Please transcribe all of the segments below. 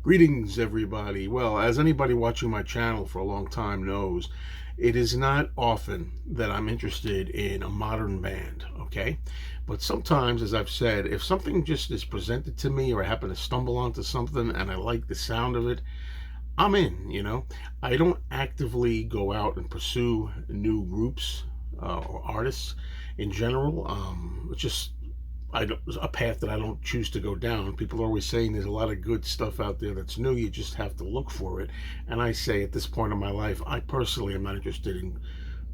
Greetings, everybody. Well, as anybody watching my channel for a long time knows, it is not often that I'm interested in a modern band, okay? But sometimes, as I've said, if something just is presented to me or I happen to stumble onto something and I like the sound of it, I'm in. I don't actively go out and pursue new groups or artists in general. It's just a path that I don't choose to go down. People are always saying there's a lot of good stuff out there that's new. You just have to look for it. And I say at this point in my life, I personally am not interested in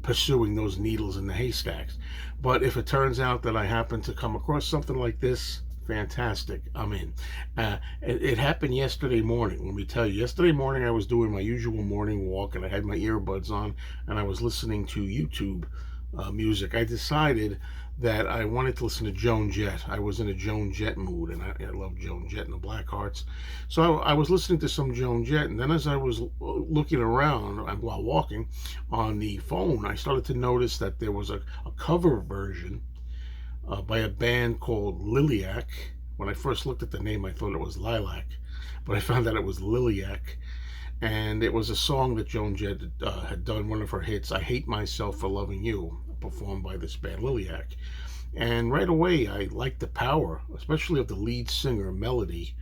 pursuing those needles in the haystacks. But if it turns out that I happen to come across something like this, fantastic, I'm in. It happened yesterday morning. Let me tell you, yesterday morning I was doing my usual morning walk and I had my earbuds on and I was listening to YouTube music. I decided that I wanted to listen to Joan Jett. I was in a Joan Jett mood, and I love Joan Jett and the Blackhearts. So I was listening to some Joan Jett, and then as I was looking around while walking on the phone, I started to notice that there was a cover version by a band called LILIAC. When I first looked at the name, I thought it was Lilac, but I found out it was LILIAC. And it was a song that Joan Jett had done, one of her hits, I Hate Myself for Loving You, performed by this band, LILIAC. And right away, I liked the power, especially of the lead singer, Melody,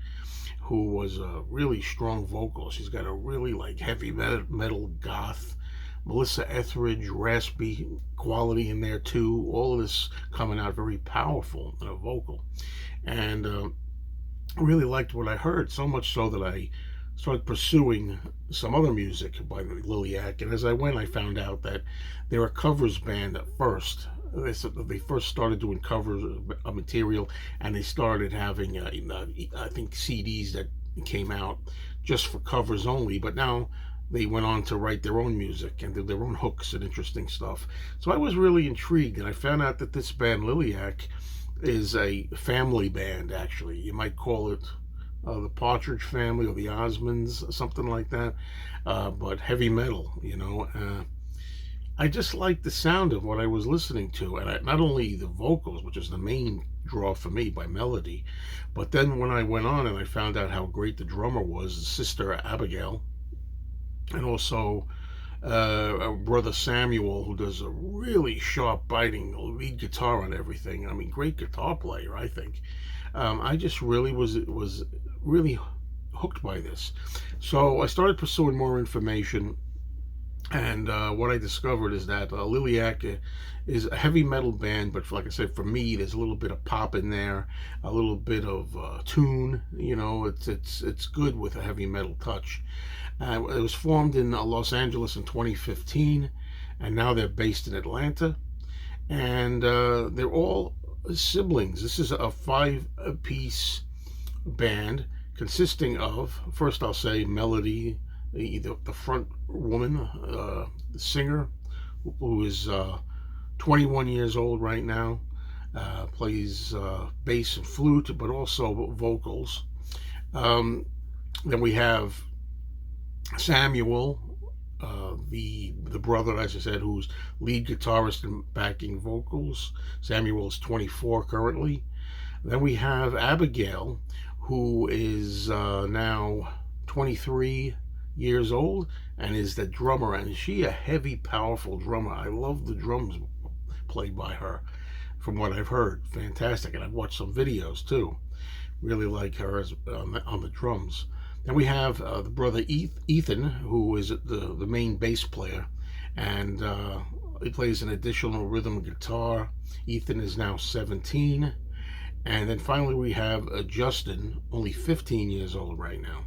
who was a really strong vocal. She's got a really heavy metal goth, Melissa Etheridge, raspy quality in there too. All of this coming out very powerful in a vocal. And I really liked what I heard, so much so that I started pursuing some other music by LILIAC, and as I went I found out that they're a covers band at first. They first started doing covers of material, and they started having I think CDs that came out just for covers only, but now they went on to write their own music and do their own hooks and interesting stuff. So I was really intrigued, and I found out that this band LILIAC is a family band. Actually, you might call it the Partridge Family or the Osmonds, something like that, but heavy metal. I just liked the sound of what I was listening to, and not only the vocals, which is the main draw for me by Melody, but then when I went on and I found out how great the drummer was, Sister Abigail, and also brother Samuel, who does a really sharp, biting lead guitar on everything. I mean, great guitar player, I think. I just really was really hooked by this. So I started pursuing more information, and what I discovered is that LILIAC is a heavy metal band, but like I said, for me, there's a little bit of pop in there, a little bit of tune. It's good with a heavy metal touch. It was formed in Los Angeles in 2015, and now they're based in Atlanta, and they're all siblings. This is a 5-piece band consisting of, first I'll say, Melody, the front woman, the singer, who is 21 years old right now, plays bass and flute, but also vocals. Then we have Samuel, the brother, as I said, who's lead guitarist and backing vocals. Samuel's 24 currently. Then we have Abigail, who is now 23 years old and is the drummer, and she a heavy, powerful drummer. I love the drums played by her, from what I've heard. Fantastic, and I've watched some videos too. Really like her on the drums. Then we have the brother Ethan, who is the main bass player, and he plays an additional rhythm guitar. Ethan is now 17. And then finally we have Justin, only 15 years old right now,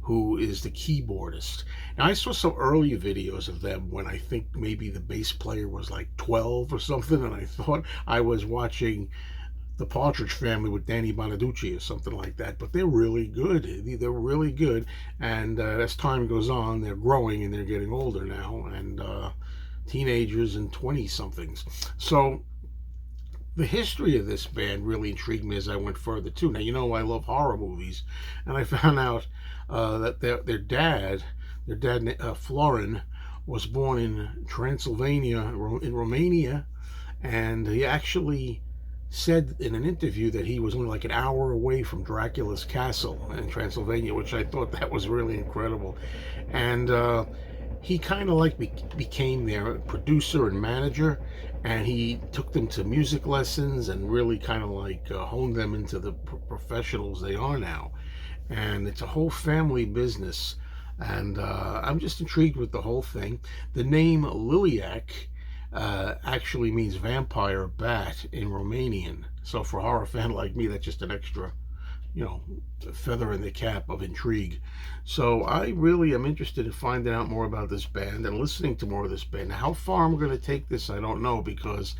who is the keyboardist. Now, I saw some early videos of them when I think maybe the bass player was like 12 or something, and I thought I was watching the Partridge Family with Danny Bonaducci or something like that. But they're really good. They're really good, and as time goes on, they're growing and they're getting older now, and teenagers and 20-somethings. So the history of this band really intrigued me as I went further too. Now, I love horror movies, and I found out that their dad, Florin, was born in Transylvania, in Romania, and he actually said in an interview that he was only like an hour away from Dracula's castle in Transylvania, which I thought that was really incredible. And he kind of like became their producer and manager, and he took them to music lessons and really kind of like honed them into the professionals they are now. And it's a whole family business. And I'm just intrigued with the whole thing. The name LILIAC actually means vampire bat in Romanian. So for a horror fan like me, that's just an extra, you know, feather in the cap of intrigue. So I really am interested in finding out more about this band and listening to more of this band. How far I'm going to take this, I don't know, because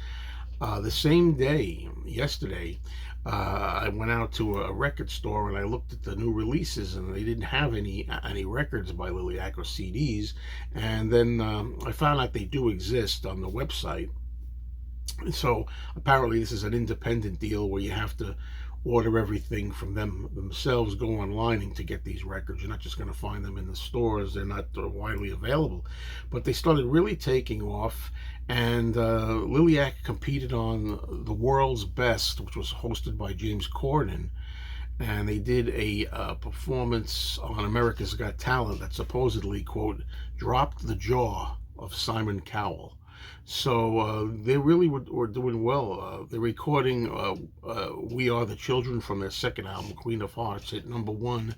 the same day, yesterday, I went out to a record store and I looked at the new releases, and they didn't have any records by LILIAC or CDs. And then I found out they do exist on the website. And so apparently this is an independent deal where you have to order everything from them themselves, go online and to get these records. You're not just going to find them in the stores. They're not widely available. But they started really taking off, and LILIAC competed on The World's Best, which was hosted by James Corden, and they did a performance on America's Got Talent that supposedly, quote, dropped the jaw of Simon Cowell. So they really were doing well. They're recording We Are the Children from their second album, Queen of Hearts, hit #1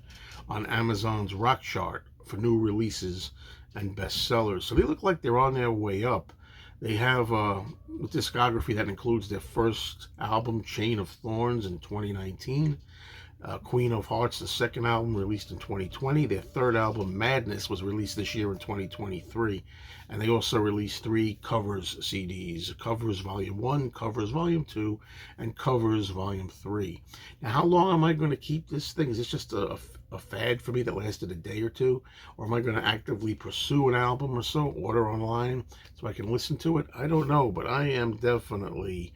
on Amazon's rock chart for new releases and bestsellers. So they look like they're on their way up. They have a discography that includes their first album, Chain of Thorns, in 2019. Queen of Hearts, the second album, released in 2020. Their third album, Madness, was released this year in 2023. And they also released 3 covers CDs, Covers Volume 1, Covers Volume 2, and Covers Volume 3. Now, how long am I going to keep this thing? Is this just a fad for me that lasted a day or two? Or am I going to actively pursue an album or so, order online so I can listen to it? I don't know, but I am definitely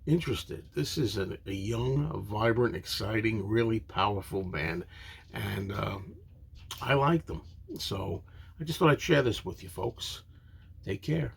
interested. This is a young, vibrant, exciting, really powerful band, and I like them. So I just thought I'd share this with you folks. Take care.